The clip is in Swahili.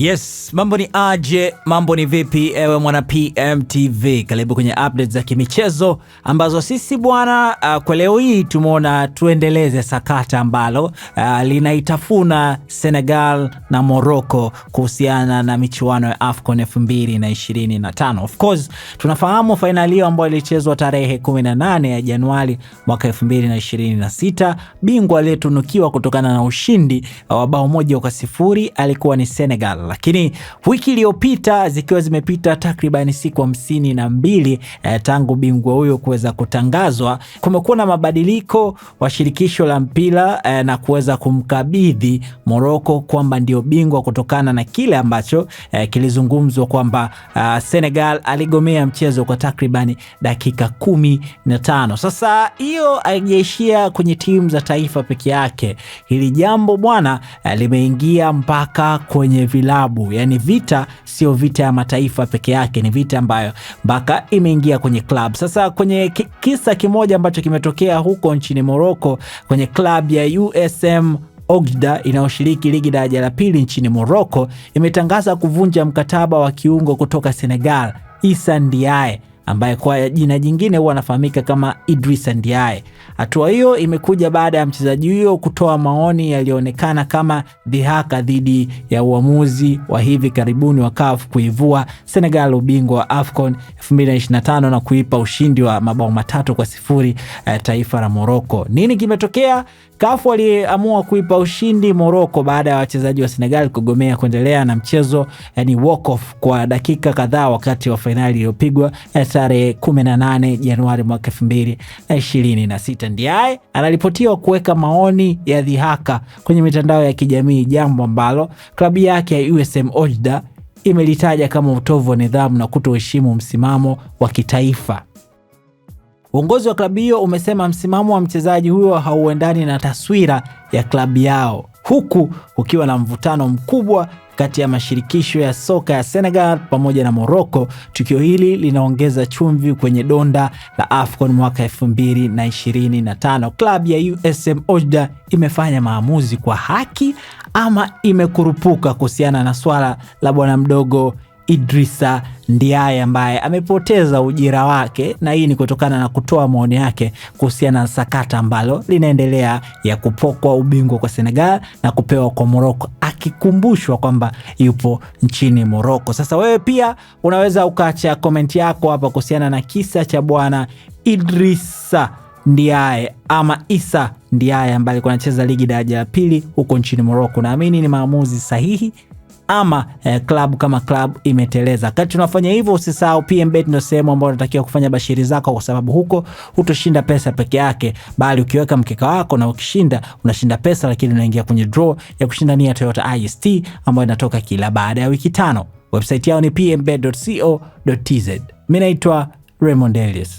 Yes, mambo ni aje, mambo ni vipi ewe mwana PMTV. Karibu kwenye updates za kimichezo ambazo sisi bwana kwa leo hii tumeona tuendeleze sakata ambalo linaitafuna Senegal na Morocco kuhusiana na michuano ya AFCON 2025. Of course, tunafahamu finali hiyo ambayo ilichezwa tarehe 18 ya Januari mwaka 2026. Bingwa aliyetunukiwa kutokana na ushindi wa bao 1-0 alikuwa ni Senegal. Lakini wiki iliyopita zikiwa zimepita takriban siku 52 tangu bingwa huyo kuweza kutangazwa, kumekuwa na mabadiliko wa shirikisho la mpira na kuweza kumkabidhi Morocco kwamba ndio bingwa kutokana na kile ambacho kilizungumzwa kwamba Senegal aligomea mchezo kwa takriban dakika 15. Sasa hiyo haijaishia kwenye timu za taifa peke yake. Hili jambo bwana limeingia mpaka kwenye vilabu. Yani vita sio vita ya mataifa peke yake, ni vita ambayo mpaka imeingia kwenye club. Sasa kwenye kisa kimoja ambacho kimetokea huko nchini Morocco kwenye club ya USM Oujda inayoshiriki ligi daraja la pili nchini Morocco, imetangaza kuvunja mkataba wa kiungo kutoka Senegal Issa Ndiaye, ambaye kwa jina jingine huwa anafahamika kama Idrissa Ndiaye. Hatua hiyo imekuja baada ya mchezaji huyo kutoa maoni yalionekana kama dhihaka dhidi ya uamuzi wa hivi karibuni wa CAF kuivua Senegal ubingwa wa AFCON 2025 na kuipa ushindi wa mabao 3-0 taifa la Morocco. Nini kimetokea? CAF waliamua kuipa ushindi Morocco baada ya wachezaji wa Senegal kugomea kuendelea na mchezo, yani walk off kwa dakika kadhaa wakati wa finali iliyopigwa tarehe 18 Januari mwaka 2026. Ndiaye anaripotiwa kuweka maoni ya dhihaka kwenye mitandao ya kijamii, jambo ambalo klabu yake ya USM Oujda imelitaja kama utovu wa nidhamu na kutoheshimu msimamo wa kitaifa. Uongozi wa klabu hiyo umesema msimamo wa mchezaji huyo hauendani na taswira ya klabu yao, huku ukiwa na mvutano mkubwa kati ya mashirikisho ya soka ya Senegal pamoja na Morocco. Tukio hili linaongeza chumvi kwenye donda la AFCON mwaka 2025. Klabu ya USM Oujda imefanya maamuzi kwa haki ama imekurupuka kuhusiana na swala la bwana mdogo Idrissa Ndiaye ambaye amepoteza ujira wake, na hii ni kutokana na kutoa maoni yake kuhusiana na sakata ambalo linaendelea ya kupokwa ubingwa kwa Senegal na kupewa kwa Morocco, akikumbushwa kwamba yupo nchini Morocco. Sasa wewe pia unaweza ukaacha comment yako hapa kuhusiana na kisa cha bwana Idrissa Ndiaye ama Issa Ndiaye ambaye alikuwa anacheza ligi daraja la pili huko nchini Morocco. Naamini ni maamuzi sahihi ama club kama club imeteleza. Wakati tunafanya hivyo, usisahau PMBet ndio sehemu ambayo unatakiwa kufanya bashiri zako, kwa sababu huko hutoshinda pesa peke yake, bali ukiweka mkeka wako na ukishinda unashinda pesa, lakini unaingia kwenye draw ya kushindania Toyota IST ambayo inatoka kila baada ya wiki 5. Website yao ni pmbet.co.tz. Mimi naitwa Raymond Elias.